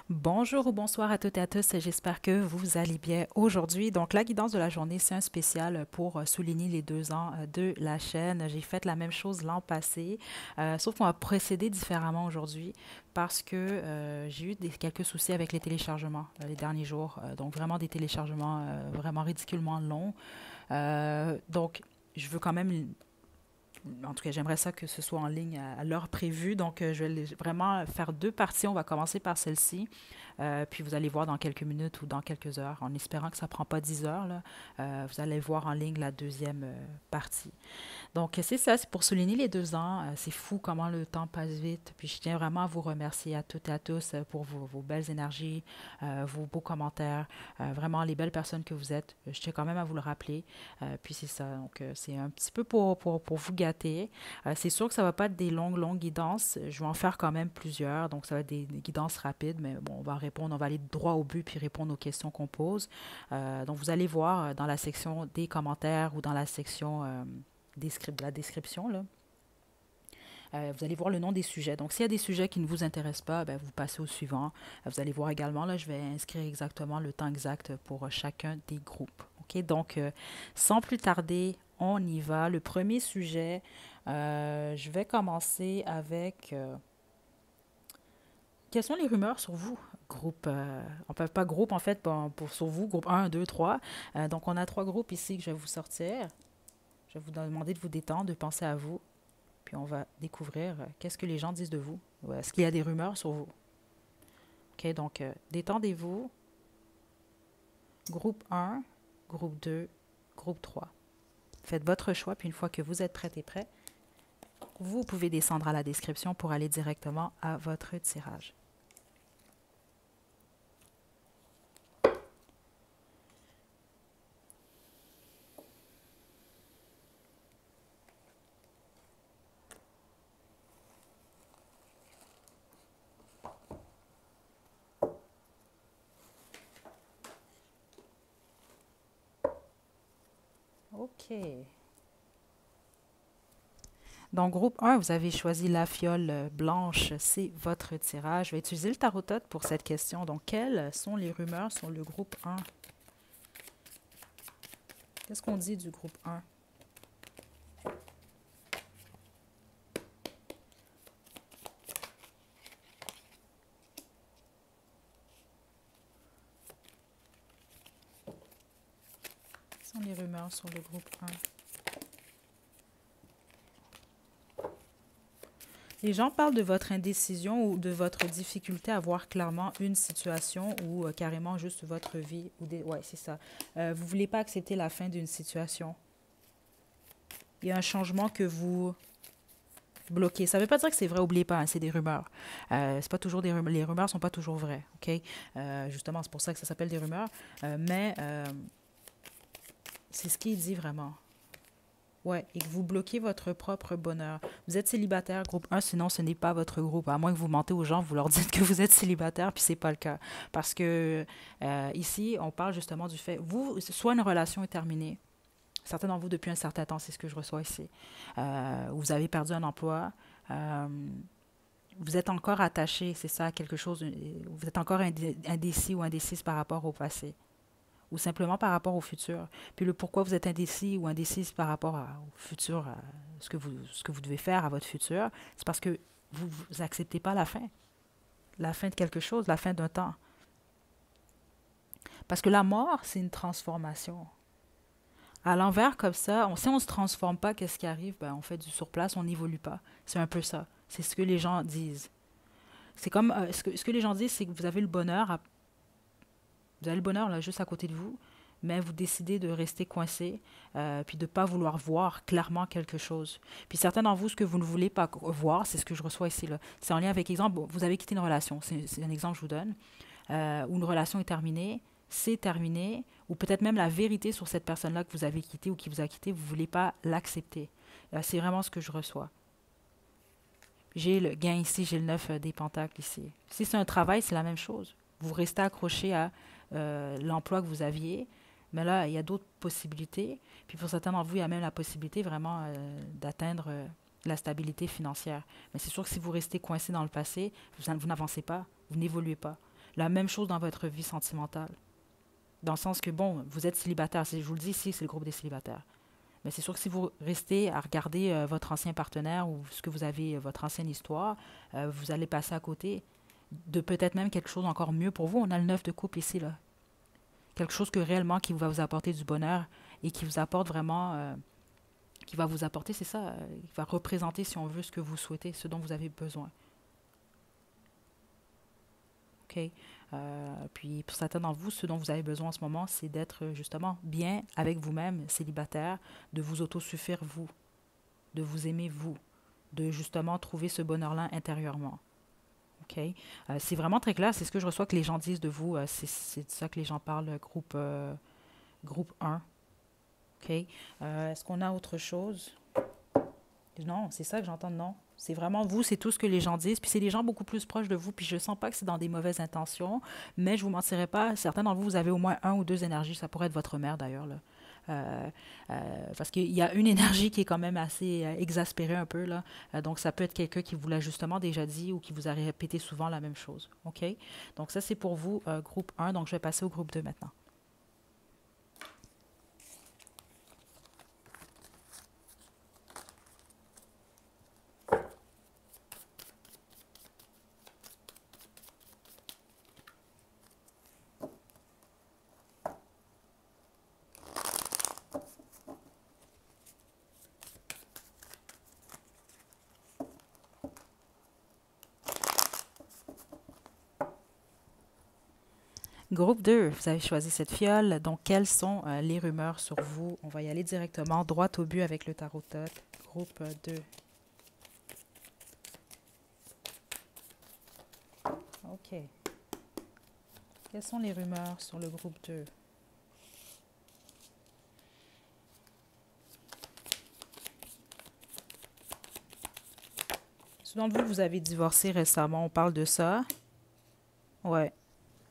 Bonjour ou bonsoir à toutes et à tous, j'espère que vous allez bien aujourd'hui. Donc la guidance de la journée, c'est un spécial pour souligner les 2 ans de la chaîne. J'ai fait la même chose l'an passé, sauf qu'on va procéder différemment aujourd'hui parce que j'ai eu quelques soucis avec les téléchargements les derniers jours. Donc vraiment des téléchargements vraiment ridiculement longs. Donc je veux quand même en tout cas, j'aimerais ça que ce soit en ligne à l'heure prévue. Donc, je vais vraiment faire 2 parties. On va commencer par celle-ci. Puis, vous allez voir dans quelques minutes ou dans quelques heures, en espérant que ça ne prend pas 10 heures, là, vous allez voir en ligne la deuxième partie. Donc, c'est ça, c'est pour souligner les 2 ans. C'est fou comment le temps passe vite. Puis, je tiens vraiment à vous remercier à toutes et à tous pour vos belles énergies, vos beaux commentaires, vraiment les belles personnes que vous êtes. Je tiens quand même à vous le rappeler. Puis, c'est ça. Donc, c'est un petit peu pour vous gâter. C'est sûr que ça ne va pas être des longues guidances. Je vais en faire quand même plusieurs. Donc, ça va être des guidances rapides. Mais bon, on va aller droit au but puis répondre aux questions qu'on pose. Donc, vous allez voir dans la section des commentaires ou dans la section de la description, là, vous allez voir le nom des sujets. Donc, s'il y a des sujets qui ne vous intéressent pas, ben, vous passez au suivant. Vous allez voir également, là, je vais inscrire exactement le temps exact pour chacun des groupes. OK? Donc, sans plus tarder, on y va. Le premier sujet, je vais commencer avec quelles sont les rumeurs sur vous? Groupe, on peut pas groupe en fait sur vous, groupe un 2 3. Donc, on a 3 groupes ici que je vais vous sortir. Je vais vous demander de vous détendre, de penser à vous. Puis on va découvrir qu'est-ce que les gens disent de vous. Est-ce qu'il y a des rumeurs sur vous? OK, donc détendez-vous. Groupe un, groupe 2, groupe 3. Faites votre choix, puis une fois que vous êtes prêt et prêt, vous pouvez descendre à la description pour aller directement à votre tirage. OK. Dans groupe un, vous avez choisi la fiole blanche, c'est votre tirage. Je vais utiliser le tarot-tot pour cette question. Donc, quelles sont les rumeurs sur le groupe un? Qu'est-ce qu'on dit du groupe un? Quelles sont les rumeurs sur le groupe un? Les gens parlent de votre indécision ou de votre difficulté à voir clairement une situation ou carrément juste votre vie. Ouais, c'est ça. Vous ne voulez pas accepter la fin d'une situation. Il y a un changement que vous bloquez. Ça ne veut pas dire que c'est vrai, oubliez pas, hein, c'est des rumeurs. C'est pas toujours des rumeurs. Les rumeurs ne sont pas toujours vraies. OK? Justement, c'est pour ça que ça s'appelle des rumeurs. Mais c'est ce qui est dit vraiment. Ouais, et que vous bloquez votre propre bonheur. Vous êtes célibataire, groupe un, sinon ce n'est pas votre groupe. À moins que vous mentez aux gens, vous leur dites que vous êtes célibataire, puis c'est pas le cas. Parce que ici, on parle justement du fait, vous, soit une relation est terminée, certains d'entre vous depuis un certain temps, c'est ce que je reçois ici. Vous avez perdu un emploi, euh, vous êtes encore attaché, c'est ça, à quelque chose, vous êtes encore indécis ou indécise par rapport au passé ou simplement par rapport au futur. Puis le pourquoi vous êtes indécis ou indécise par rapport au futur, à ce que vous devez faire à votre futur, c'est parce que vous n'acceptez pas la fin de quelque chose, la fin d'un temps. Parce que la mort, c'est une transformation. À l'envers, comme ça, si on ne se transforme pas, qu'est-ce qui arrive? Ben, on fait du surplace, on n'évolue pas. C'est un peu ça. C'est ce que les gens disent. C'est comme, ce que les gens disent, c'est que vous avez le bonheur là, juste à côté de vous, mais vous décidez de rester coincé, puis de ne pas vouloir voir clairement quelque chose. Puis certains d'entre vous, ce que vous ne voulez pas voir, c'est ce que je reçois ici. Là. C'est en lien avec, exemple, vous avez quitté une relation, c'est un exemple que je vous donne, où une relation est terminée, c'est terminé, ou peut-être même la vérité sur cette personne-là que vous avez quittée ou qui vous a quitté, vous ne voulez pas l'accepter. C'est vraiment ce que je reçois. J'ai le gain ici, j'ai le 9 des pentacles ici. Si c'est un travail, c'est la même chose. Vous restez accroché à l'emploi que vous aviez, mais là, il y a d'autres possibilités. Puis pour certains d'entre vous, il y a même la possibilité vraiment d'atteindre la stabilité financière. Mais c'est sûr que si vous restez coincé dans le passé, vous n'avancez pas, vous n'évoluez pas. La même chose dans votre vie sentimentale. Dans le sens que, bon, vous êtes célibataire. Je vous le dis ici, c'est le groupe des célibataires. Mais c'est sûr que si vous restez à regarder votre ancien partenaire ou ce que vous avez, votre ancienne histoire, vous allez passer à côté de peut-être même quelque chose encore mieux pour vous. On a le 9 de couple ici, là. Quelque chose que réellement qui va vous apporter du bonheur et qui vous apporte vraiment, qui va vous apporter, c'est ça, qui va représenter, si on veut, ce que vous souhaitez, ce dont vous avez besoin. OK? Puis pour certains d'entre vous, ce dont vous avez besoin en ce moment, c'est d'être justement bien avec vous-même, célibataire, de vous autosuffire vous, de vous aimer vous, de justement trouver ce bonheur-là intérieurement. OK? C'est vraiment très clair, c'est ce que je reçois que les gens disent de vous, c'est de ça que les gens parlent, groupe 1. OK? Est-ce qu'on a autre chose? Non, c'est ça que j'entends, non. C'est vraiment vous, c'est tout ce que les gens disent. Puis c'est des gens beaucoup plus proches de vous. Puis je sens pas que c'est dans des mauvaises intentions. Mais je vous mentirai pas, certains d'entre vous, vous avez au moins un ou deux énergies. Ça pourrait être votre mère d'ailleurs, là. Parce qu'il y a une énergie qui est quand même assez exaspérée un peu, là. Donc ça peut être quelqu'un qui vous l'a justement déjà dit ou qui vous a répété souvent la même chose. OK? Donc ça, c'est pour vous, groupe 1. Donc je vais passer au groupe 2 maintenant. Groupe 2, vous avez choisi cette fiole. Donc, quelles sont les rumeurs sur vous? On va y aller directement, droit au but avec le tarot tot. Groupe 2. OK. Quelles sont les rumeurs sur le groupe 2? Selon vous, vous avez divorcé récemment. On parle de ça. Ouais.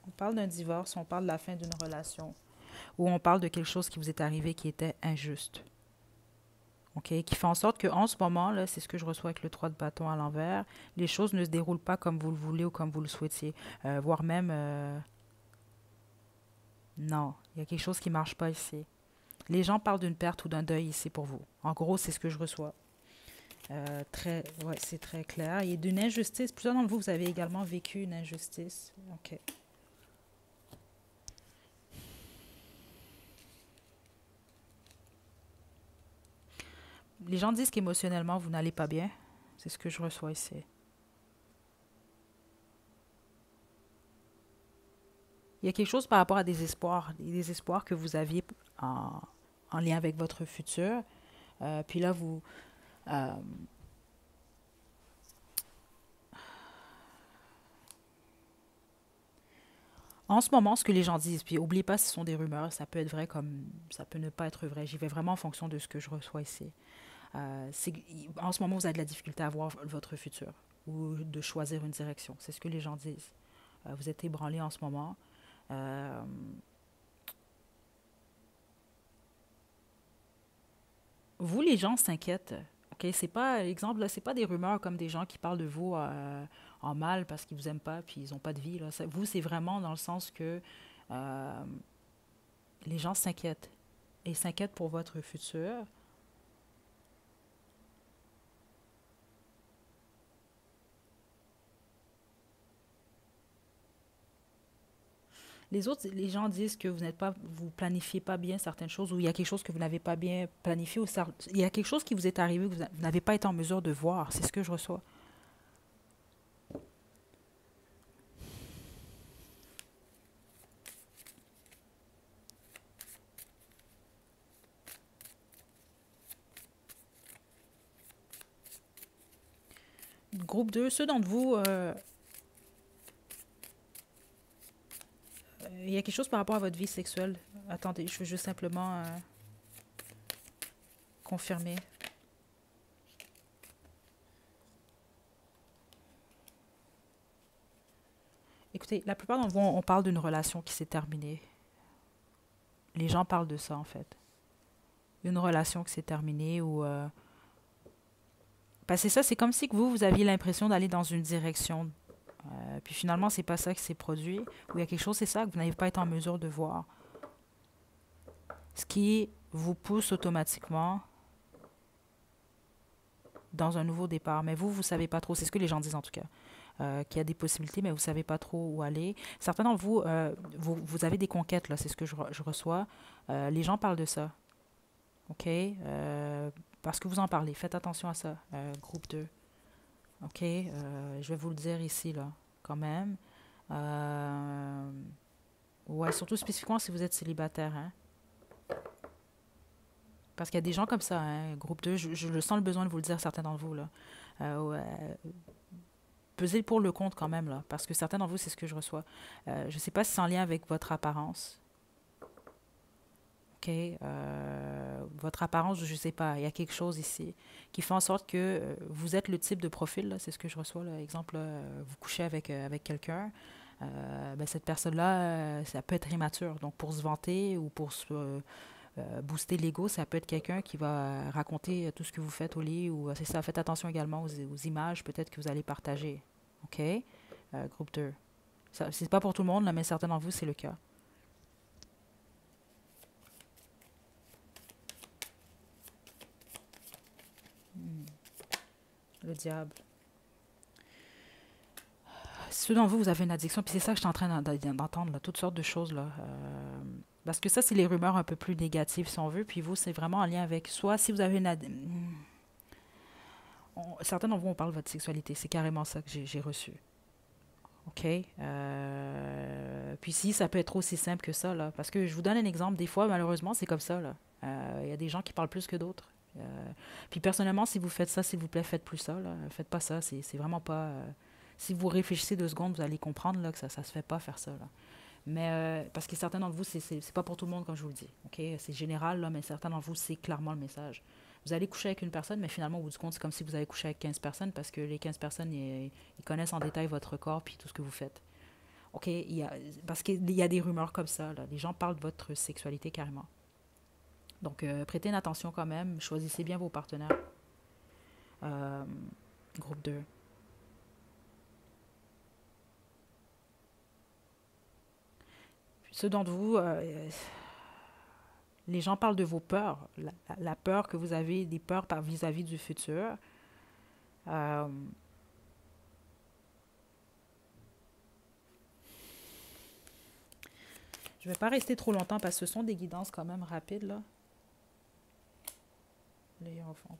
On parle d'un divorce, on parle de la fin d'une relation. Ou on parle de quelque chose qui vous est arrivé qui était injuste. OK? Qui fait en sorte qu'en ce moment, là, c'est ce que je reçois avec le 3 de bâton à l'envers, les choses ne se déroulent pas comme vous le voulez ou comme vous le souhaitiez. Voire même, non, il y a quelque chose qui ne marche pas ici. Les gens parlent d'une perte ou d'un deuil ici pour vous. En gros, c'est ce que je reçois. Ouais, c'est très clair. Il y a d'une injustice. Plusieurs d'entre vous, vous avez également vécu une injustice. OK. Les gens disent qu'émotionnellement, vous n'allez pas bien. C'est ce que je reçois ici. Il y a quelque chose par rapport à des espoirs que vous aviez en lien avec votre futur. Puis là, euh, en ce moment, ce que les gens disent, puis n'oubliez pas, ce sont des rumeurs, ça peut être vrai comme ça peut ne pas être vrai. J'y vais vraiment en fonction de ce que je reçois ici. En ce moment, vous avez de la difficulté à voir votre futur ou de choisir une direction. C'est ce que les gens disent. Vous êtes ébranlé en ce moment. Euh, Vous, les gens s'inquiètent. OK, c'est pas, exemple, là, c'est pas des rumeurs comme des gens qui parlent de vous en mal parce qu'ils vous aiment pas puis ils ont pas de vie. Là. Vous, c'est vraiment dans le sens que euh, les gens s'inquiètent et s'inquiètent pour votre futur. Les gens disent que vous n'êtes pas, vous planifiez pas bien certaines choses ou il y a quelque chose que vous n'avez pas bien planifié ou il y a quelque chose qui vous est arrivé que vous n'avez pas été en mesure de voir. C'est ce que je reçois. Groupe 2, ceux d'entre vous, il y a quelque chose par rapport à votre vie sexuelle. Attendez, je veux juste simplement confirmer. Écoutez, la plupart d'entre vous, on parle d'une relation qui s'est terminée. Les gens parlent de ça, en fait. Une relation qui s'est terminée ou... parce que ça, c'est comme si que vous aviez l'impression d'aller dans une direction. Puis finalement, c'est pas ça qui s'est produit. Ou il y a quelque chose, c'est ça que vous n'avez pas été en mesure de voir. Ce qui vous pousse automatiquement dans un nouveau départ. Mais vous ne savez pas trop. C'est ce que les gens disent en tout cas. Qu'il y a des possibilités, mais vous ne savez pas trop où aller. Certains d'entre vous, vous avez des conquêtes, là, c'est ce que je reçois. Les gens parlent de ça. OK? Parce que vous en parlez. Faites attention à ça, groupe 2. OK? Je vais vous le dire ici, là, quand même. Ouais, surtout spécifiquement si vous êtes célibataire, hein. Parce qu'il y a des gens comme ça, hein, groupe 2, je le sens le besoin de vous le dire, certains d'entre vous, là. Ouais, pesez pour le compte quand même, là, parce que certains d'entre vous, c'est ce que je reçois. Je ne sais pas si c'est en lien avec votre apparence. OK? Votre apparence, je ne sais pas, il y a quelque chose ici qui fait en sorte que vous êtes le type de profil, là, c'est ce que je reçois, là. Exemple, là, vous couchez avec quelqu'un, ben, cette personne-là, ça peut être immature. Donc, pour se vanter ou pour booster l'ego, ça peut être quelqu'un qui va raconter tout ce que vous faites au lit ou c'est ça. Faites attention également aux images peut-être que vous allez partager. OK? Groupe 2. C'est pas pour tout le monde, là, mais certains d'entre vous, c'est le cas. Le diable. Ceux d'entre vous, vous avez une addiction, puis c'est ça que je suis en train d'entendre, là, toutes sortes de choses. Là. Parce que ça, c'est les rumeurs un peu plus négatives, si on veut. Puis vous, c'est vraiment en lien avec soit si vous avez une addiction. Certains d'entre vous, on parle de votre sexualité. C'est carrément ça que j'ai reçu. OK? Puis si, ça peut être aussi simple que ça, là. Parce que je vous donne un exemple. Des fois, malheureusement, c'est comme ça, là. Il y a des gens qui parlent plus que d'autres. Puis personnellement, si vous faites ça, s'il vous plaît, faites plus ça, là. Faites pas ça. C'est vraiment pas... si vous réfléchissez 2 secondes, vous allez comprendre là, que ça se fait pas faire ça, là. Mais parce que certains d'entre vous, c'est pas pour tout le monde, comme je vous le dis. OK? C'est général, là, mais certains d'entre vous, c'est clairement le message. Vous allez coucher avec une personne, mais finalement, au bout du compte, c'est comme si vous avez couché avec 15 personnes parce que les 15 personnes, ils connaissent en détail votre corps puis tout ce que vous faites. OK? Parce qu'il y a des rumeurs comme ça, là. Les gens parlent de votre sexualité carrément. Donc, prêtez une attention quand même. Choisissez bien vos partenaires. Euh, groupe 2. Ceux d'entre vous, les gens parlent de vos peurs, la peur que vous avez, des peurs vis-à-vis du futur. Euh, je ne vais pas rester trop longtemps parce que ce sont des guidances quand même rapides, là. Les enfants.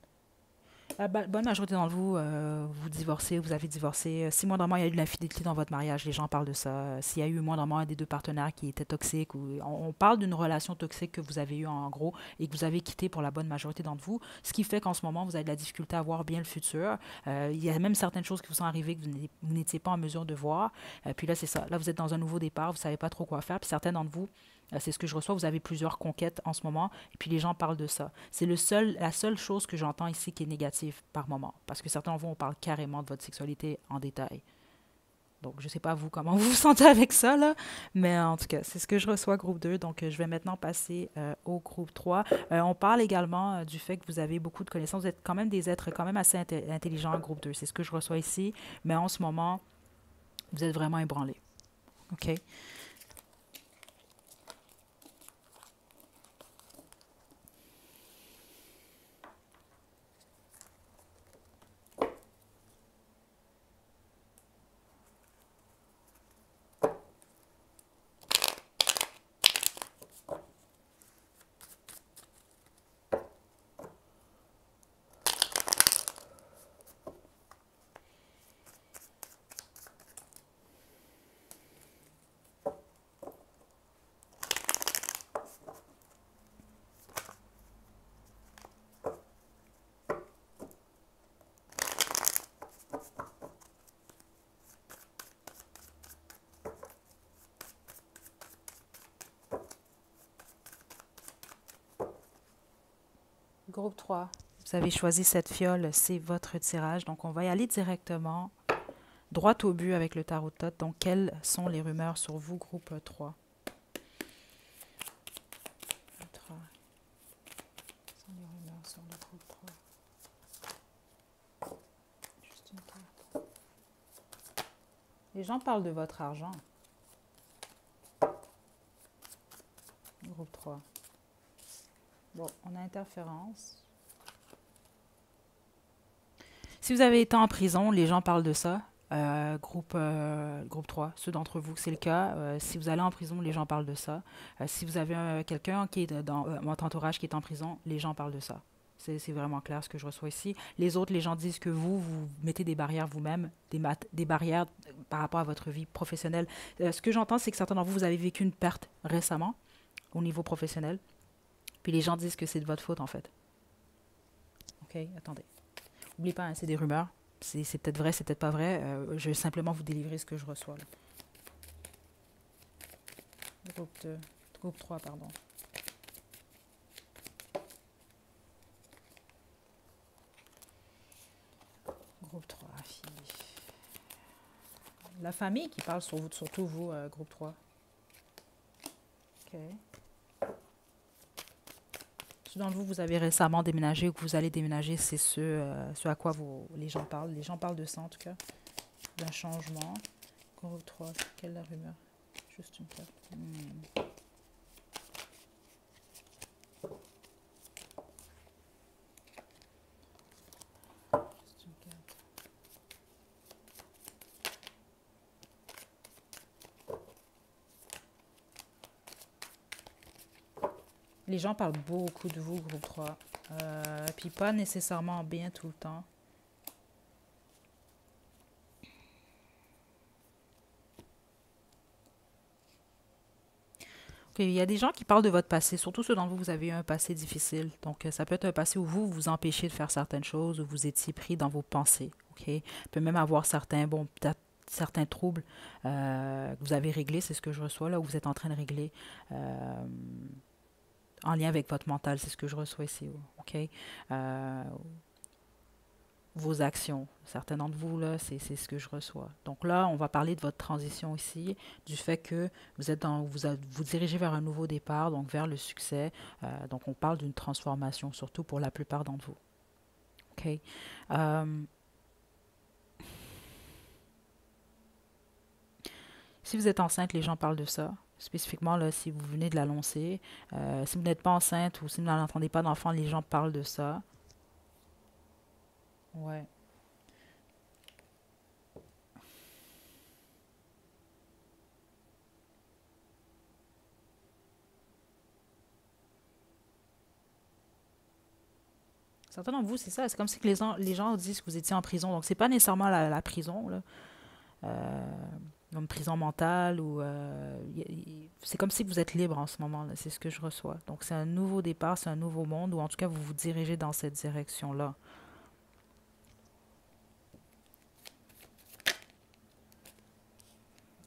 La bonne majorité d'entre vous, vous divorcez, vous avez divorcé. Si moindrement il y a eu de l'infidélité dans votre mariage, les gens parlent de ça. S'il y a eu moindrement un des deux partenaires qui était toxique, ou on parle d'une relation toxique que vous avez eue en gros et que vous avez quitté pour la bonne majorité d'entre vous, ce qui fait qu'en ce moment vous avez de la difficulté à voir bien le futur. Il y a même certaines choses qui vous sont arrivées que vous n'étiez pas en mesure de voir. Puis là c'est ça. Là vous êtes dans un nouveau départ, vous savez pas trop quoi faire. Puis certains d'entre vous c'est ce que je reçois. Vous avez plusieurs conquêtes en ce moment, et puis les gens parlent de ça. C'est la seule chose que j'entends ici qui est négative par moment. Parce que certains d'entre vous, on parle carrément de votre sexualité en détail. Donc, je ne sais pas vous comment vous vous sentez avec ça, là. Mais en tout cas, c'est ce que je reçois, groupe 2. Donc, je vais maintenant passer au groupe 3. On parle également du fait que vous avez beaucoup de connaissances. Vous êtes quand même des êtres quand même assez intelligents, groupe 2. C'est ce que je reçois ici. Mais en ce moment, vous êtes vraiment ébranlés. OK? Groupe 3. Vous avez choisi cette fiole, c'est votre tirage. Donc, on va y aller directement, droit au but avec le tarot de Thoth. Donc, quelles sont les rumeurs sur vous, groupe 3? Quelles sont les rumeurs sur le groupe 3? Juste une carte. Les gens parlent de votre argent. Groupe 3. Bon, on a interférence. Si vous avez été en prison, les gens parlent de ça. Groupe 3, ceux d'entre vous, c'est le cas. Si vous allez en prison, les gens parlent de ça. Si vous avez quelqu'un qui est dans votre entourage qui est en prison, les gens parlent de ça. C'est vraiment clair ce que je reçois ici. Les autres, les gens disent que vous mettez des barrières vous-même, des barrières par rapport à votre vie professionnelle. Ce que j'entends, c'est que certains d'entre vous, vous avez vécu une perte récemment au niveau professionnel. Puis les gens disent que c'est de votre faute, en fait. OK, attendez. N'oubliez pas, hein, c'est des rumeurs. C'est peut-être vrai, c'est peut-être pas vrai. Je vais simplement vous délivrer ce que je reçois. Là. Groupe 3, pardon. Groupe 3, fille. La famille qui parle sur vous, surtout vous, groupe 3. OK. Ceux d'entre vous, vous avez récemment déménagé ou que vous allez déménager, c'est ce à quoi les gens parlent. Les gens parlent de ça, en tout cas, d'un changement. Groupe 3, quelle est la rumeur? Juste une carte. Juste une carte. Les gens parlent beaucoup de vous, groupe 3. Puis pas nécessairement bien tout le temps. Ok, il y a des gens qui parlent de votre passé, surtout ceux d'entre vous, vous avez eu un passé difficile. Donc, ça peut être un passé où vous vous empêchez de faire certaines choses, où vous étiez pris dans vos pensées. Ok, il peut même avoir certains, bon, peut-être certains troubles que vous avez réglés, c'est ce que je reçois là, où vous êtes en train de régler en lien avec votre mental, c'est ce que je reçois ici. Ok, Euh, vos actions. Certains d'entre vous, là, c'est ce que je reçois. Donc là, on va parler de votre transition ici, du fait que vous êtes vous dirigez vers un nouveau départ, donc vers le succès. Donc on parle d'une transformation, surtout pour la plupart d'entre vous. OK? Euh, si vous êtes enceinte, les gens parlent de ça. Spécifiquement, là, si vous venez de l'annoncer. Si vous n'êtes pas enceinte ou si vous n'entendez pas d'enfant, les gens parlent de ça. Ouais. Certains d'entre vous, c'est ça. C'est comme si que les gens disent que vous étiez en prison. Donc, c'est pas nécessairement la prison, là. Euh, Une prison mentale ou c'est comme si vous êtes libre en ce moment là, c'est ce que je reçois. Donc c'est un nouveau départ, c'est un nouveau monde ou en tout cas vous vous dirigez dans cette direction-là.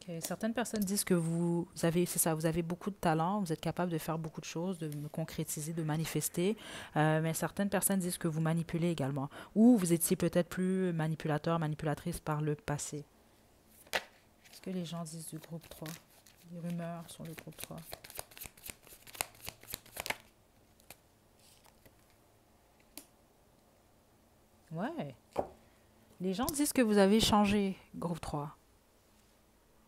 Ok, certaines personnes disent que vous avez, c'est ça, vous avez beaucoup de talent, vous êtes capable de faire beaucoup de choses, de concrétiser, de manifester, mais certaines personnes disent que vous manipulez également ou vous étiez peut-être plus manipulateur, manipulatrice par le passé. Qu'est-ce que les gens disent du groupe 3? Les rumeurs sur le groupe 3. Ouais. Les gens disent que vous avez changé, groupe 3.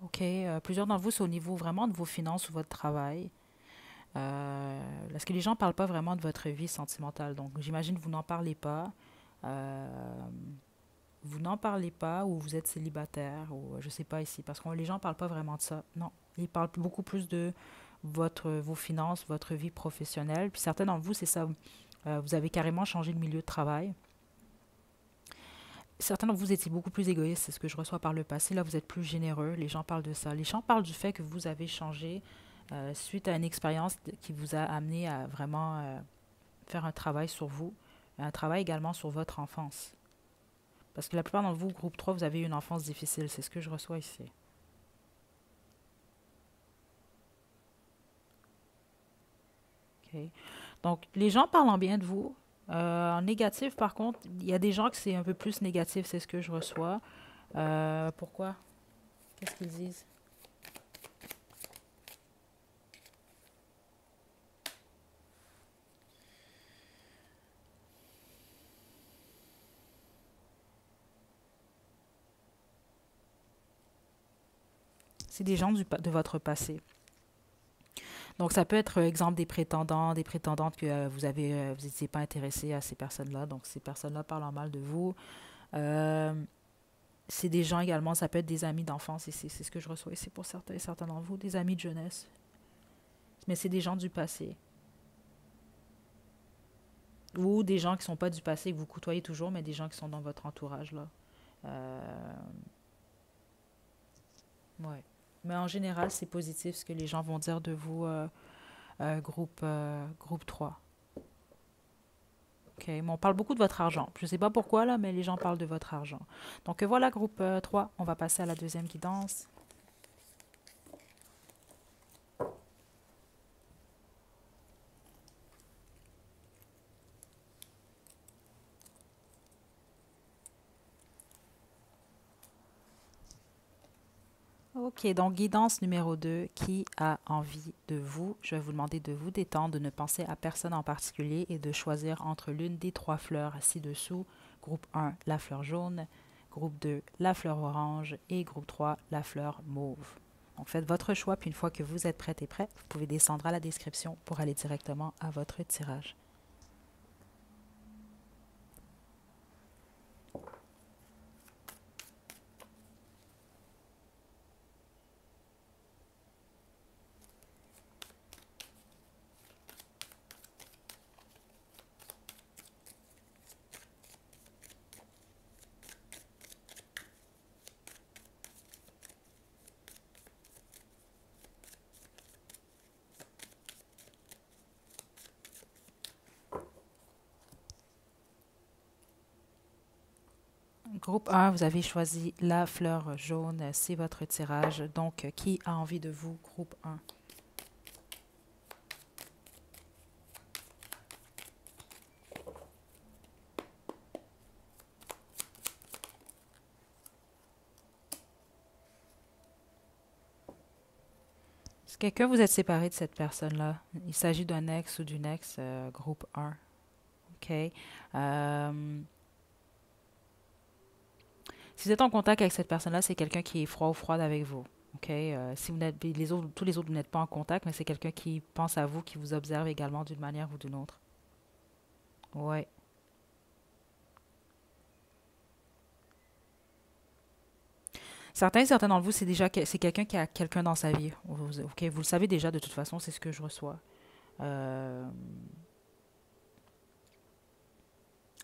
OK. Plusieurs d'entre vous, c'est au niveau vraiment de vos finances ou votre travail. Parce que les gens ne parlent pas vraiment de votre vie sentimentale. Donc, j'imagine que vous n'en parlez pas. Euh, vous n'en parlez pas ou vous êtes célibataire ou je ne sais pas ici. Parce que les gens ne parlent pas vraiment de ça. Non. Ils parlent beaucoup plus de vos finances, votre vie professionnelle. Puis certains d'entre vous, c'est ça. Vous avez carrément changé de milieu de travail. Certains d'entre vous étiez beaucoup plus égoïstes, c'est ce que je reçois par le passé. Là, vous êtes plus généreux. Les gens parlent de ça. Les gens parlent du fait que vous avez changé suite à une expérience qui vous a amené à vraiment faire un travail sur vous, un travail également sur votre enfance. Parce que la plupart d'entre vous, groupe 3, vous avez eu une enfance difficile. C'est ce que je reçois ici. OK. Donc, les gens parlent en bien de vous. En négatif, par contre, il y a des gens que c'est un peu plus négatif, c'est ce que je reçois. Pourquoi? Qu'est-ce qu'ils disent? C'est des gens de votre passé. Donc, ça peut être, exemple, des prétendants, des prétendantes que vous n'étiez pas intéressé à ces personnes-là. Donc, ces personnes-là parlent en mal de vous. Euh, c'est des gens également, ça peut être des amis d'enfance ici. C'est ce que je reçois ici pour certains d'entre vous, des amis de jeunesse. Mais c'est des gens du passé. Ou des gens qui ne sont pas du passé, que vous côtoyez toujours, mais des gens qui sont dans votre entourage, là. Euh, ouais. Mais en général, c'est positif ce que les gens vont dire de vous, groupe 3. OK. Mais on parle beaucoup de votre argent. Je ne sais pas pourquoi, là, mais les gens parlent de votre argent. Donc voilà, groupe 3. On va passer à la deuxième guidance. OK, donc guidance numéro 2, qui a envie de vous? Je vais vous demander de vous détendre, de ne penser à personne en particulier et de choisir entre l'une des trois fleurs ci-dessous. Groupe 1, la fleur jaune. Groupe 2, la fleur orange. Et groupe 3, la fleur mauve. Donc faites votre choix, puis une fois que vous êtes prête et prêt, vous pouvez descendre à la description pour aller directement à votre tirage. Groupe 1, vous avez choisi la fleur jaune, c'est votre tirage. Donc, qui a envie de vous, groupe 1? Si quelqu'un vous êtes séparé de cette personne-là, il s'agit d'un ex ou d'une ex, groupe 1. OK. Si vous êtes en contact avec cette personne-là, c'est quelqu'un qui est froid ou froide avec vous. OK. Si vous n'êtes, les autres, tous les autres, vous n'êtes pas en contact, mais c'est quelqu'un qui pense à vous, qui vous observe également d'une manière ou d'une autre. Ouais. Certains d'entre vous, c'est quelqu'un qui a quelqu'un dans sa vie. OK. Vous le savez déjà de toute façon, c'est ce que je reçois. Euh,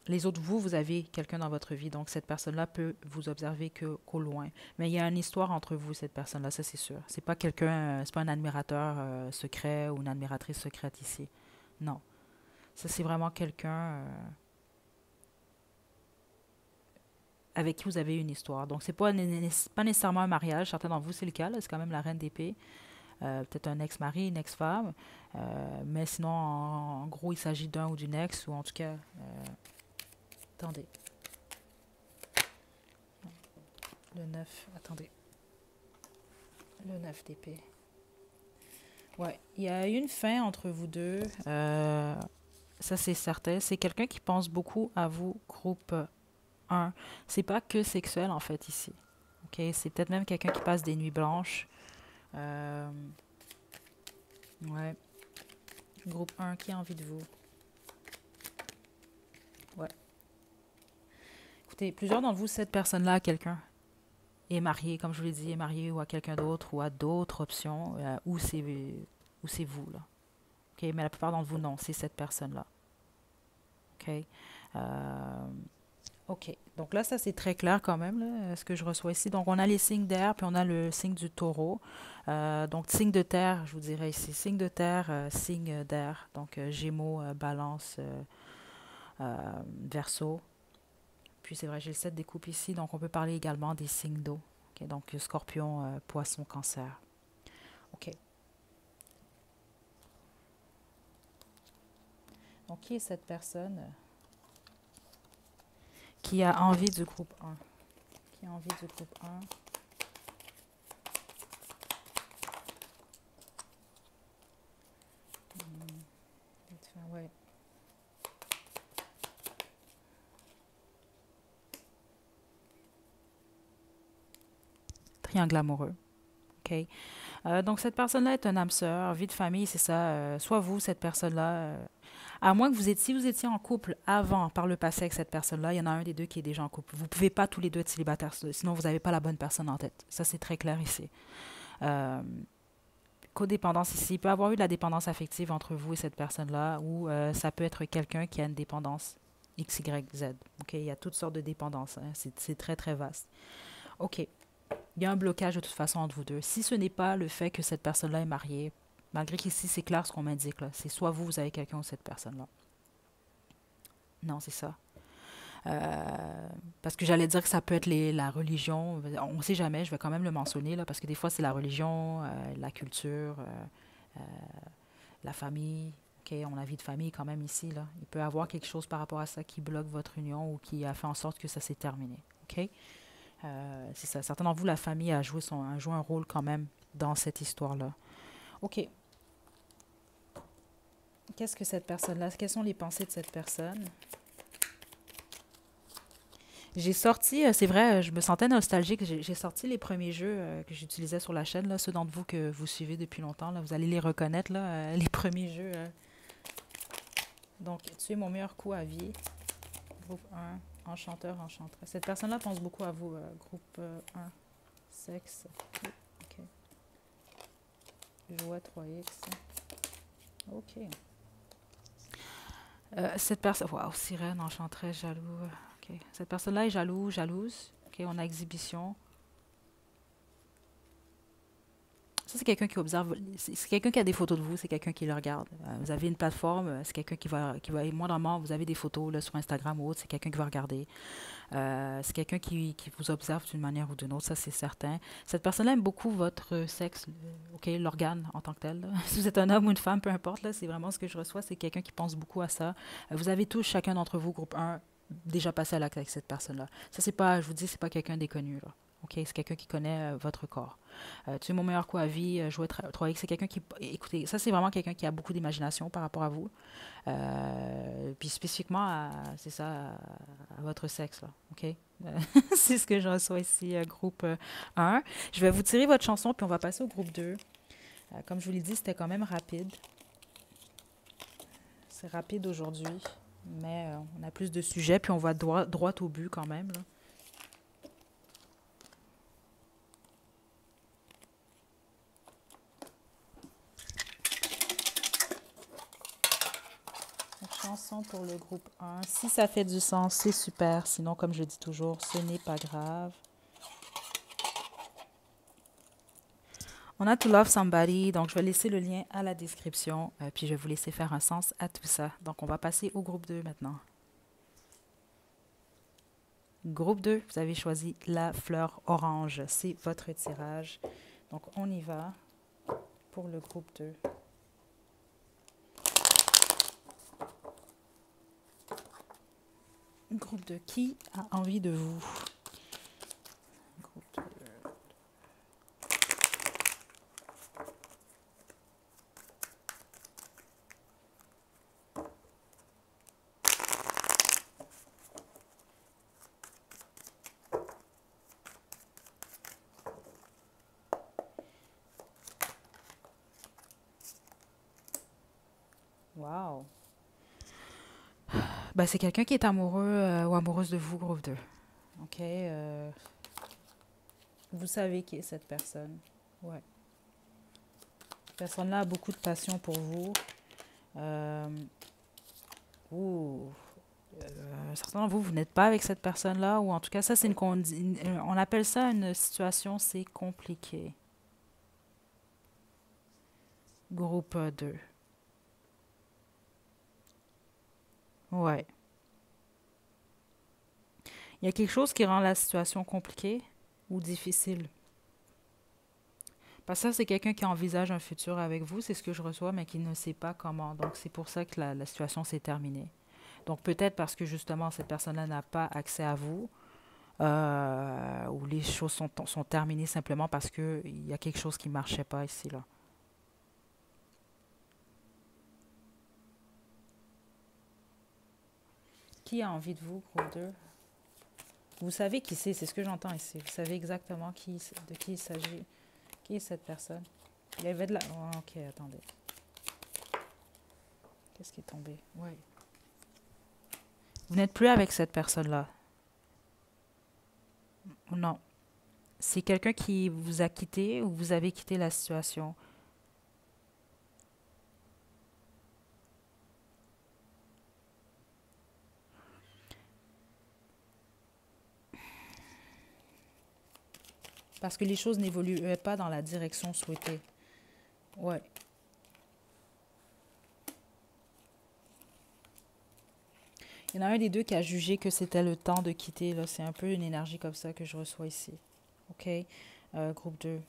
Les autres, vous avez quelqu'un dans votre vie, donc cette personne-là peut vous observer qu'au loin. Mais il y a une histoire entre vous, cette personne-là, ça c'est sûr. C'est pas quelqu'un, c'est pas un admirateur secret ou une admiratrice secrète ici. Non. Ça c'est vraiment quelqu'un avec qui vous avez une histoire. Donc c'est pas nécessairement un mariage. Certains d'entre vous c'est le cas, là, c'est quand même la reine d'épée. Peut-être un ex-mari, une ex-femme. Mais sinon, en gros, il s'agit d'un ou d'une ex, ou en tout cas, attendez. Le 9, attendez. Le 9 d'épée. Ouais, il y a une fin entre vous deux. Ça, c'est certain. C'est quelqu'un qui pense beaucoup à vous, groupe 1. C'est pas que sexuel, en fait, ici. OK? C'est peut-être même quelqu'un qui passe des nuits blanches. Euh, ouais. Groupe 1, qui a envie de vous? Ouais. Écoutez, plusieurs d'entre vous, cette personne-là, quelqu'un est marié, comme je vous l'ai dit, est marié ou à quelqu'un d'autre ou à d'autres options, ou c'est vous, là. OK? Mais la plupart d'entre vous, non, c'est cette personne-là. OK? Euh, OK. Donc là, ça, c'est très clair quand même, là, ce que je reçois ici. Donc, on a les signes d'air, puis on a le signe du taureau. Donc, signe de terre, je vous dirais ici. Signe de terre, signe d'air. Donc, Gémeaux, Balance, Verseau. Puis, c'est vrai, j'ai le 7 des coupes ici. Donc, on peut parler également des signes d'eau. OK? Donc, Scorpion, Poisson, Cancer. OK. Donc, qui est cette personne qui a envie du groupe 1? Qui a envie du groupe 1? Ouais. Triangle amoureux. OK? Donc, cette personne-là est un âme sœur, vie de famille, c'est ça. Soit vous, cette personne-là, à moins que si vous étiez en couple avant, par le passé avec cette personne-là, il y en a un des deux qui est déjà en couple. Vous ne pouvez pas tous les deux être célibataires, sinon vous n'avez pas la bonne personne en tête. Ça, c'est très clair ici. Euh, Codépendance ici, il peut y avoir eu de la dépendance affective entre vous et cette personne-là, ou ça peut être quelqu'un qui a une dépendance X, Y, Z. OK? Il y a toutes sortes de dépendances. Hein. C'est très, très vaste. OK. Il y a un blocage de toute façon entre vous deux. Si ce n'est pas le fait que cette personne-là est mariée, malgré qu'ici c'est clair ce qu'on m'indique, là, c'est soit vous avez quelqu'un ou cette personne-là. Non, c'est ça. Parce que j'allais dire que ça peut être la religion. On ne sait jamais, je vais quand même le mentionner, là, parce que des fois c'est la religion, la culture, la famille. OK, on a la vie de famille quand même ici. Là. Il peut y avoir quelque chose par rapport à ça qui bloque votre union ou qui a fait en sorte que ça s'est terminé. OK? C'est ça. Certains d'entre vous, la famille a joué un rôle quand même dans cette histoire-là. OK. Qu'est-ce que cette personne-là, quelles sont les pensées de cette personne? J'ai sorti, c'est vrai, je me sentais nostalgique. J'ai sorti les premiers jeux que j'utilisais sur la chaîne, là, ceux d'entre vous que vous suivez depuis longtemps, là, vous allez les reconnaître, là, les premiers jeux. Donc, tu es mon meilleur coup à vie. Groupe 1, enchanteur, enchanteresse. Cette personne-là pense beaucoup à vous, groupe 1, sexe. OK. Joie 3X. OK. Cette personne, waouh, sirène, enchanteresse, jaloux. OK. Cette personne-là est jalouse. OK, on a exhibition. Ça, c'est quelqu'un qui observe. C'est quelqu'un qui a des photos de vous, c'est quelqu'un qui le regarde. Vous avez une plateforme, c'est quelqu'un qui va. Moi, normalement, vous avez des photos là, sur Instagram ou autre, c'est quelqu'un qui va regarder. C'est quelqu'un qui vous observe d'une manière ou d'une autre, ça, c'est certain. Cette personne-là aime beaucoup votre sexe, OK, l'organe en tant que tel. Là. Si vous êtes un homme ou une femme, peu importe, là, c'est vraiment ce que je reçois, c'est quelqu'un qui pense beaucoup à ça. Vous avez tous, chacun d'entre vous, groupe 1, déjà passé à l'acte avec cette personne-là. Ça, c'est pas, je vous dis, c'est pas quelqu'un d'inconnu, là. OK, c'est quelqu'un qui connaît votre corps. Tu es mon meilleur coup à vie, jouer 3X, c'est quelqu'un qui... Écoutez, ça, c'est vraiment quelqu'un qui a beaucoup d'imagination par rapport à vous. Puis spécifiquement, c'est ça, à votre sexe, là. OK? C'est ce que je reçois ici, groupe 1. Je vais vous tirer votre chanson, puis on va passer au groupe 2. Comme je vous l'ai dit, c'était quand même rapide. C'est rapide aujourd'hui, mais on a plus de sujets, puis on va droit au but quand même, là. Chanson pour le groupe 1. Si ça fait du sens, c'est super. Sinon, comme je dis toujours, ce n'est pas grave. On a To Love Somebody, donc je vais laisser le lien à la description, puis je vais vous laisser faire un sens à tout ça. Donc, on va passer au groupe 2 maintenant. Groupe 2, vous avez choisi la fleur orange. C'est votre tirage. Donc, on y va pour le groupe 2. Groupe 2, qui a envie de vous? Groupe 2. Wow. Ben, c'est quelqu'un qui est amoureux ou amoureuse de vous, groupe 2. OK? Vous savez qui est cette personne. Ouais. Cette personne-là a beaucoup de passion pour vous. Euh, certains d'entre vous, vous n'êtes pas avec cette personne-là, ou en tout cas, ça, c'est on appelle ça une situation, c'est compliqué. Groupe 2. Ouais. Il y a quelque chose qui rend la situation compliquée ou difficile. Parce que ça, c'est quelqu'un qui envisage un futur avec vous, c'est ce que je reçois, mais qui ne sait pas comment. Donc, c'est pour ça que la situation s'est terminée. Donc, peut-être parce que justement, cette personne-là n'a pas accès à vous, ou les choses sont terminées simplement parce qu'il y a quelque chose qui ne marchait pas ici, là. Qui a envie de vous, groupe 2? Vous savez qui c'est ce que j'entends ici. Vous savez exactement de qui il s'agit. Qui est cette personne? Il y avait de la... Oh, ok, attendez. Qu'est-ce qui est tombé? Oui. Vous n'êtes plus avec cette personne-là. Non. C'est quelqu'un qui vous a quitté ou vous avez quitté la situation. Parce que les choses n'évoluaient pas dans la direction souhaitée. Ouais. Il y en a un des deux qui a jugé que c'était le temps de quitter. Là, c'est un peu une énergie comme ça que je reçois ici. OK? Groupe 2.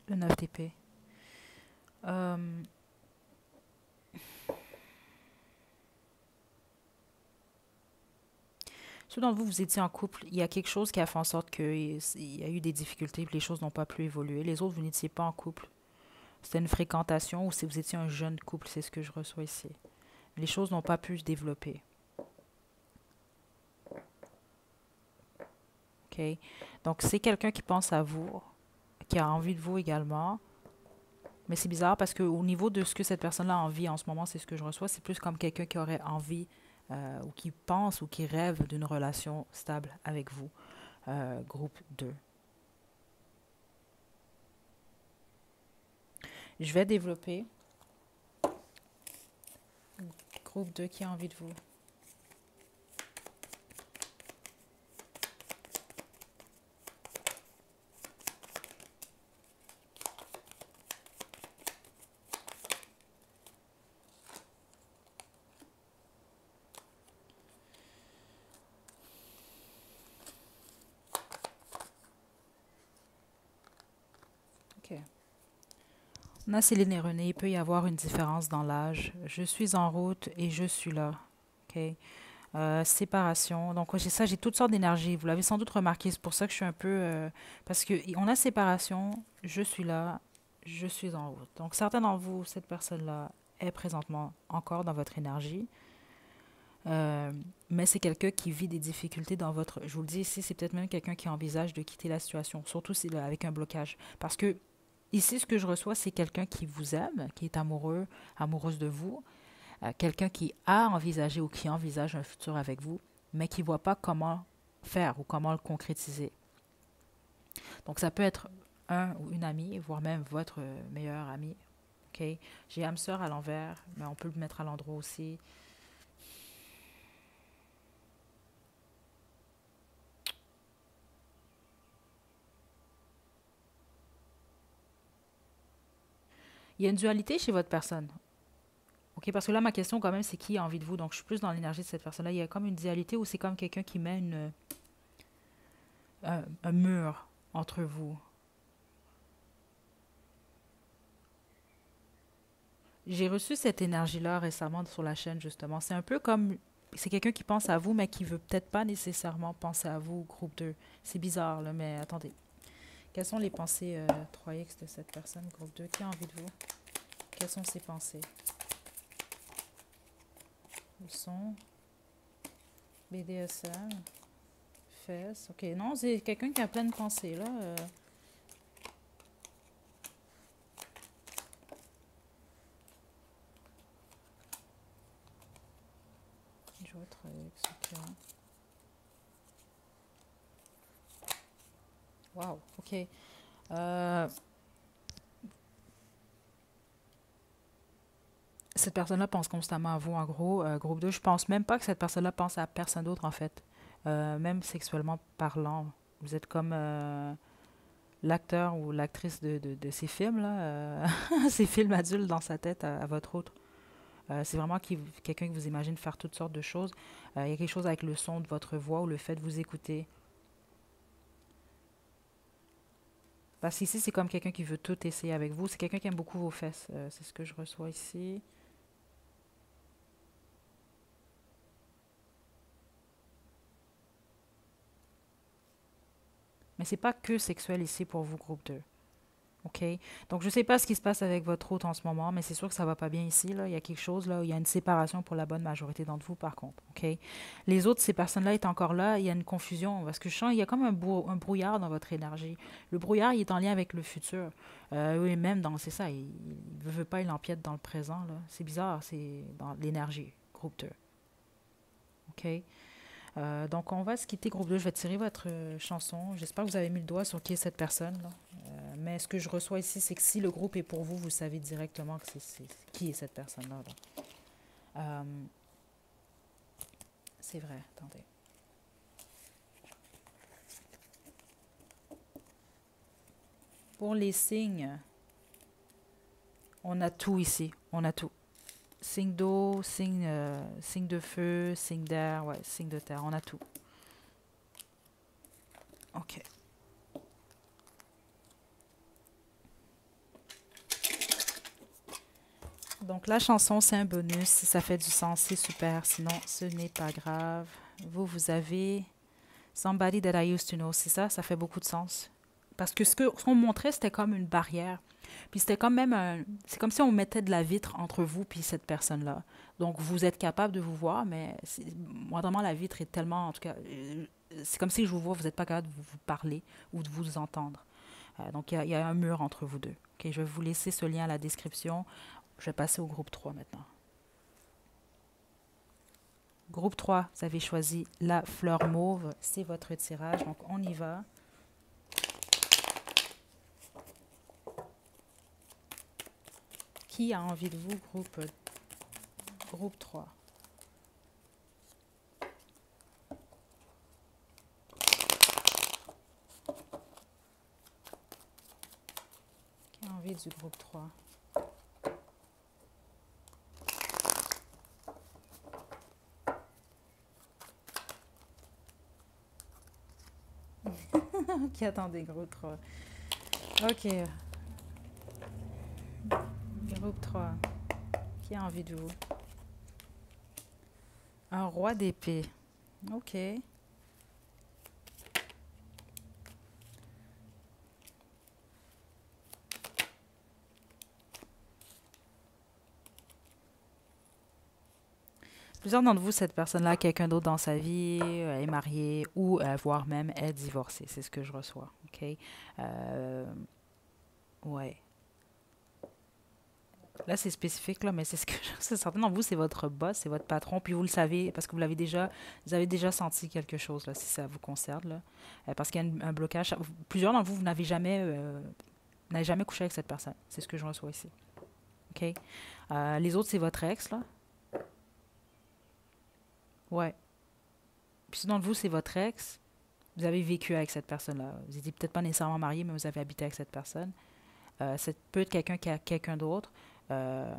Le 9 d'épée. Euh, Ceux d'entre vous, vous étiez en couple, il y a quelque chose qui a fait en sorte qu'il y a eu des difficultés, que les choses n'ont pas pu évoluer. Les autres, vous n'étiez pas en couple. C'était une fréquentation ou si vous étiez un jeune couple, c'est ce que je reçois ici. Les choses n'ont pas pu se développer. OK? Donc, c'est quelqu'un qui pense à vous, qui a envie de vous également. Mais c'est bizarre parce qu'au niveau de ce que cette personne-là a envie en ce moment, c'est ce que je reçois, c'est plus comme quelqu'un qui aurait envie ou qui pense ou qui rêve d'une relation stable avec vous. Groupe 2. Je vais développer. Groupe 2 qui a envie de vous. OK. On a Céline et René. Il peut y avoir une différence dans l'âge. Je suis en route et je suis là. OK. Séparation. Donc, j'ai ça, j'ai toutes sortes d'énergie. Vous l'avez sans doute remarqué. C'est pour ça que je suis un peu... parce que on a séparation, je suis là, je suis en route. Donc, certains d'entre vous, cette personne-là est présentement encore dans votre énergie. Euh, mais c'est quelqu'un qui vit des difficultés dans votre... Je vous le dis ici, c'est peut-être même quelqu'un qui envisage de quitter la situation, surtout si, avec un blocage. Parce que ici, ce que je reçois, c'est quelqu'un qui vous aime, qui est amoureux, amoureuse de vous, quelqu'un qui a envisagé ou qui envisage un futur avec vous, mais qui ne voit pas comment faire ou comment le concrétiser. Donc, ça peut être un ou une amie, voire même votre meilleur ami. OK? J'ai âme sœur à l'envers, mais on peut le mettre à l'endroit aussi. Il y a une dualité chez votre personne. OK? Parce que là, ma question, quand même, c'est qui a envie de vous. Donc, je suis plus dans l'énergie de cette personne-là. Il y a comme une dualité où c'est comme quelqu'un qui met un mur entre vous. J'ai reçu cette énergie-là récemment sur la chaîne, justement. C'est un peu comme... C'est quelqu'un qui pense à vous, mais qui veut peut-être pas nécessairement penser à vous, groupe 2. C'est bizarre, là, mais attendez. Quelles sont les pensées 3X de cette personne, groupe 2? Qui a envie de vous? Quelles sont ses pensées? Ils sont BDSM, fesses. OK, non, c'est quelqu'un qui a plein de pensées, là. Je vais 3X, OK. Wow, OK. Cette personne-là pense constamment à vous, en gros. Groupe 2, je pense même pas que cette personne-là pense à personne d'autre, en fait. Même sexuellement parlant. Vous êtes comme l'acteur ou l'actrice de ces films-là, ces films adultes dans sa tête à votre autre. C'est vraiment quelqu'un qui vous imagine faire toutes sortes de choses. Il y a quelque chose avec le son de votre voix ou le fait de vous écouter. Parce qu'ici, c'est comme quelqu'un qui veut tout essayer avec vous. C'est quelqu'un qui aime beaucoup vos fesses. C'est ce que je reçois ici. Mais c'est pas que sexuel ici pour vous, groupe 2. OK? Donc, je ne sais pas ce qui se passe avec votre hôte en ce moment, mais c'est sûr que ça va pas bien ici, là. Il y a quelque chose, là, où il y a une séparation pour la bonne majorité d'entre vous, par contre, OK? Les autres, ces personnes-là étant encore là, il y a une confusion, parce que je sens, il y a comme un brouillard dans votre énergie. Le brouillard, il est en lien avec le futur. Oui, même dans, c'est ça, il ne veut pas, il empiète dans le présent, là. C'est bizarre, c'est dans l'énergie, groupe 2, OK? Donc, on va se quitter, groupe 2. Je vais tirer votre chanson. J'espère que vous avez mis le doigt sur qui est cette personne, là. Mais ce que je reçois ici, c'est que si le groupe est pour vous, vous savez directement que qui est cette personne-là, là. Euh, c'est vrai, attendez. Pour les signes, on a tout ici. On a tout. Signe d'eau, signe de feu, signe d'air, ouais, signe de terre, on a tout. OK. Donc la chanson, c'est un bonus. Si ça fait du sens, c'est super. Sinon, ce n'est pas grave. Vous avez Somebody that I used to know. C'est ça, ça fait beaucoup de sens. Parce que ce qu'on montrait, c'était comme une barrière. Puis c'était comme même un... C'est comme si on mettait de la vitre entre vous puis cette personne-là. Donc vous êtes capable de vous voir, mais moi, vraiment, la vitre est tellement... En tout cas, c'est comme si je vous vois, vous n'êtes pas capable de vous parler ou de vous entendre. Donc il y a un mur entre vous deux. Ok, je vais vous laisser ce lien à la description. Je vais passer au groupe 3 maintenant. Groupe 3, vous avez choisi la fleur mauve. C'est votre tirage, donc on y va. Qui a envie de vous, groupe 3? Qui a envie du groupe 3? Qui attendait, groupe 3? Ok, groupe 3. Qui a envie de vous? Un roi d'épée. Ok. Plusieurs d'entre vous, cette personne-là, quelqu'un d'autre dans sa vie, est marié ou voire même est divorcé. C'est ce que je reçois. OK? Ouais. Là, c'est spécifique, là, mais c'est ce que c'est certain d'entre vous, c'est votre boss, c'est votre patron, puis vous le savez, parce que vous avez déjà senti quelque chose, là, si ça vous concerne, là. Parce qu'il y a un blocage. Plusieurs d'entre vous, vous n'avez jamais couché avec cette personne. C'est ce que je reçois ici. OK? Les autres, c'est votre ex, là. Ouais. Puis sinon, vous, c'est votre ex. Vous avez vécu avec cette personne-là. Vous n'étiez peut-être pas nécessairement marié, mais vous avez habité avec cette personne. C'est peut être quelqu'un qui a quelqu'un d'autre,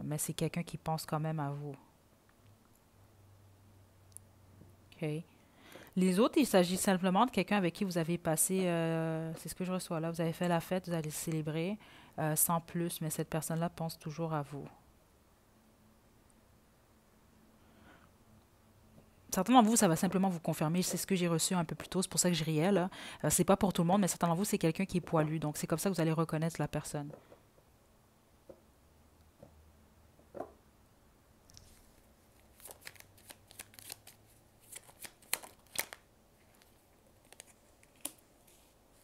mais c'est quelqu'un qui pense quand même à vous. OK? Les autres, il s'agit simplement de quelqu'un avec qui vous avez passé, c'est ce que je reçois là, vous avez fait la fête, vous allez célébrer, sans plus, mais cette personne-là pense toujours à vous. Certains d'entre vous, ça va simplement vous confirmer. C'est ce que j'ai reçu un peu plus tôt. C'est pour ça que je riais, là. C'est pas pour tout le monde, mais certains d'entre vous, c'est quelqu'un qui est poilu. Donc, c'est comme ça que vous allez reconnaître la personne.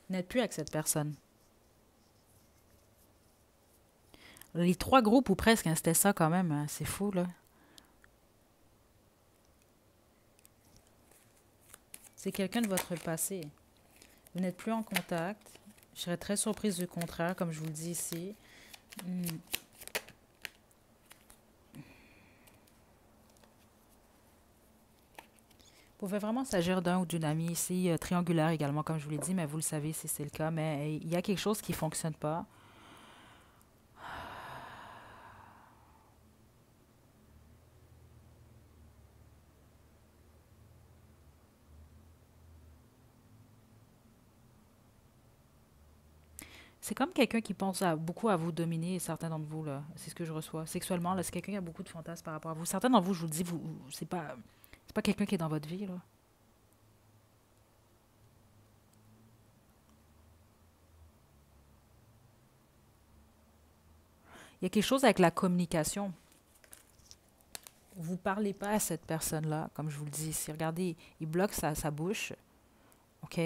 Vous n'êtes plus avec cette personne. Les trois groupes, ou presque, hein, c'était ça quand même. Hein. C'est fou, là. C'est quelqu'un de votre passé. Vous n'êtes plus en contact. Je serais très surprise du contraire, comme je vous le dis ici. Hmm. Vous pouvez vraiment s'agir d'un ou d'une amie ici, triangulaire également, comme je vous l'ai dit, mais vous le savez si c'est le cas. Mais il y a quelque chose qui ne fonctionne pas. C'est comme quelqu'un qui pense beaucoup à vous dominer, certains d'entre vous, là. C'est ce que je reçois. Sexuellement, là, c'est quelqu'un qui a beaucoup de fantasmes par rapport à vous. Certains d'entre vous, je vous le dis, c'est pas quelqu'un qui est dans votre vie, là. Il y a quelque chose avec la communication. Vous ne parlez pas à cette personne-là, comme je vous le dis ici. Regardez, il bloque sa bouche, OK?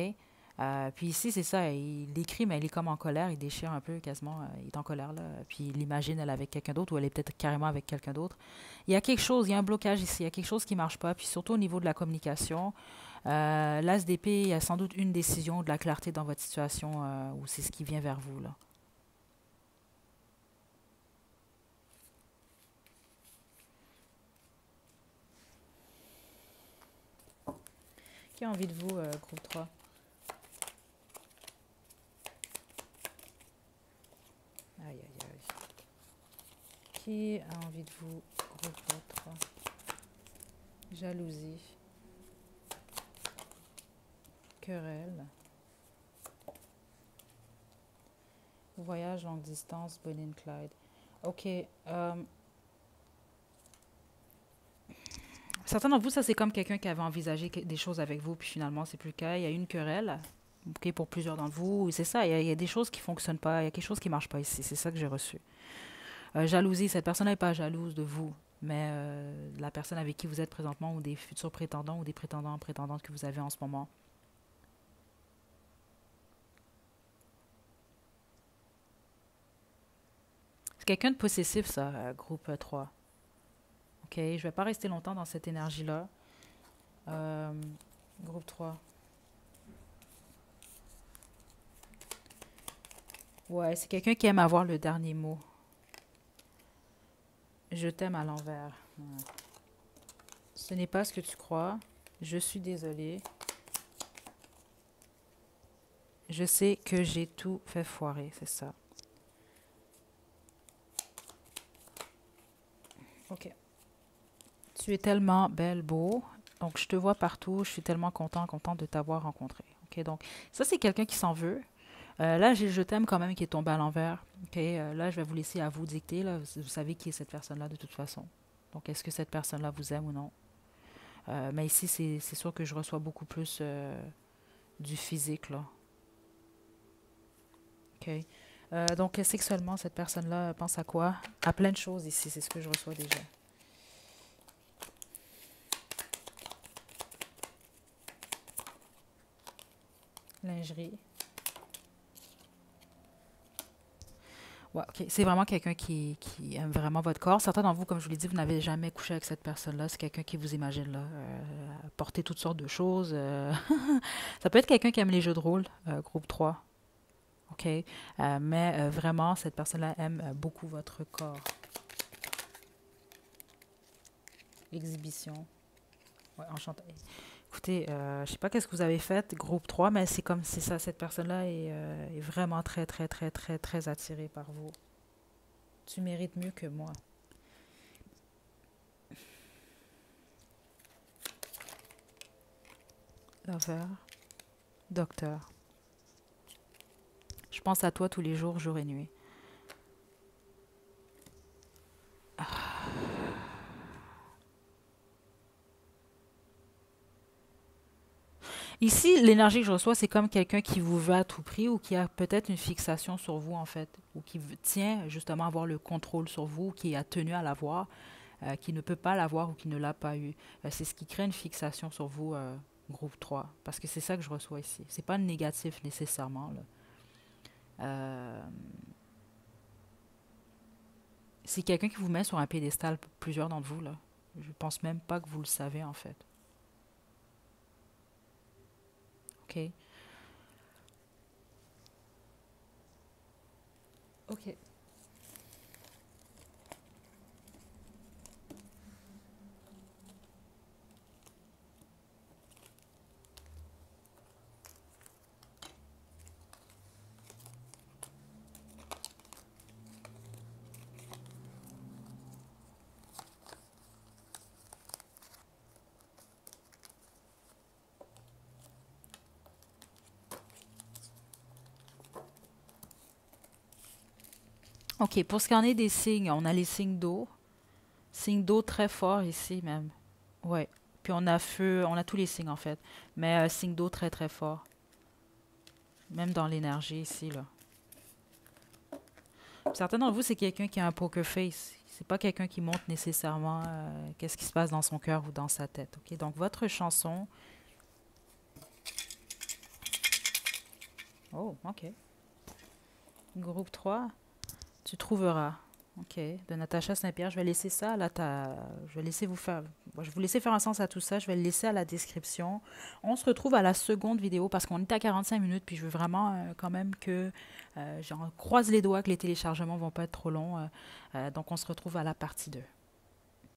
Puis ici, c'est ça, il écrit, mais il est comme en colère, il déchire un peu quasiment, il est en colère, là. Puis il imagine elle avec quelqu'un d'autre, ou elle est peut-être carrément avec quelqu'un d'autre. Il y a quelque chose, il y a un blocage ici, il y a quelque chose qui ne marche pas, puis surtout au niveau de la communication. L'As d'épée, il y a sans doute une décision, de la clarté dans votre situation, ou c'est ce qui vient vers vous, là. Qui a envie de vous, groupe 3? Aïe, aïe, aïe. Qui a envie de vous, groupe 3? Jalousie, querelle, voyage longue distance, Bonnie and Clyde. OK. Certains d'entre vous, ça c'est comme quelqu'un qui avait envisagé des choses avec vous, puis finalement c'est plus le cas. Il y a eu une querelle, OK, pour plusieurs d'entre vous. C'est ça, il y a des choses qui ne fonctionnent pas, il y a quelque chose qui ne marche pas ici. C'est ça que j'ai reçu. Jalousie, cette personne n'est pas jalouse de vous, mais la personne avec qui vous êtes présentement, ou des futurs prétendants, ou des prétendants, prétendantes que vous avez en ce moment. C'est quelqu'un de possessif, ça, groupe 3. OK, je ne vais pas rester longtemps dans cette énergie-là. Euh, Groupe 3. Ouais, c'est quelqu'un qui aime avoir le dernier mot. Je t'aime à l'envers. Ouais. Ce n'est pas ce que tu crois. Je suis désolée. Je sais que j'ai tout fait foirer, c'est ça. OK. Tu es tellement belle, beau. Donc, je te vois partout. Je suis tellement contente de t'avoir rencontré. OK, donc, ça, c'est quelqu'un qui s'en veut. Là, j'ai le je t'aime quand même qui est tombé à l'envers. OK, là, je vais vous laisser à vous dicter. Là. Vous savez qui est cette personne-là de toute façon. Donc, est-ce que cette personne-là vous aime ou non? Mais ici, c'est sûr que je reçois beaucoup plus du physique, là. OK. Donc, sexuellement, cette personne-là pense à quoi? À plein de choses ici, c'est ce que je reçois déjà. Lingerie. Ouais, ok. C'est vraiment quelqu'un qui aime vraiment votre corps. Certains d'entre vous, comme je vous l'ai dit, vous n'avez jamais couché avec cette personne-là. C'est quelqu'un qui vous imagine là, porter toutes sortes de choses. Ça peut être quelqu'un qui aime les jeux de rôle, groupe 3. OK? Mais vraiment, cette personne-là aime beaucoup votre corps. Exhibition. Ouais, enchanté. Écoutez, je sais pas qu'est-ce que vous avez fait, groupe 3, mais c'est comme c'est ça, cette personne-là est vraiment très, très, très, très, très attirée par vous. Tu mérites mieux que moi. Lover, docteur. Je pense à toi tous les jours, jour et nuit. Ici, l'énergie que je reçois, c'est comme quelqu'un qui vous veut à tout prix ou qui a peut-être une fixation sur vous, en fait, ou qui tient justement à avoir le contrôle sur vous, qui a tenu à l'avoir, qui ne peut pas l'avoir ou qui ne l'a pas eu. C'est ce qui crée une fixation sur vous, groupe 3, parce que c'est ça que je reçois ici. C'est pas négatif nécessairement, là. Euh, c'est quelqu'un qui vous met sur un piédestal, plusieurs d'entre vous, là. Je pense même pas que vous le savez, en fait. OK? OK. OK, pour ce qui en est des signes, on a les signes d'eau. Signes d'eau très forts ici même. Ouais. Puis on a feu, on a tous les signes en fait. Mais signes d'eau très très forts. Même dans l'énergie ici, là. Certains d'entre vous, c'est quelqu'un qui a un poker face. C'est pas quelqu'un qui montre nécessairement qu'est-ce qui se passe dans son cœur ou dans sa tête. Ok, donc votre chanson. Oh, ok. Groupe 3, tu trouveras. Ok, de Natacha Saint-Pierre. Je vais laisser ça là. Je vais laisser vous faire. Bon, je vais vous laisser faire un sens à tout ça. Je vais le laisser à la description. On se retrouve à la seconde vidéo parce qu'on est à 45 minutes. Puis je veux vraiment quand même que j'en croise les doigts que les téléchargements vont pas être trop longs. Donc on se retrouve à la partie 2.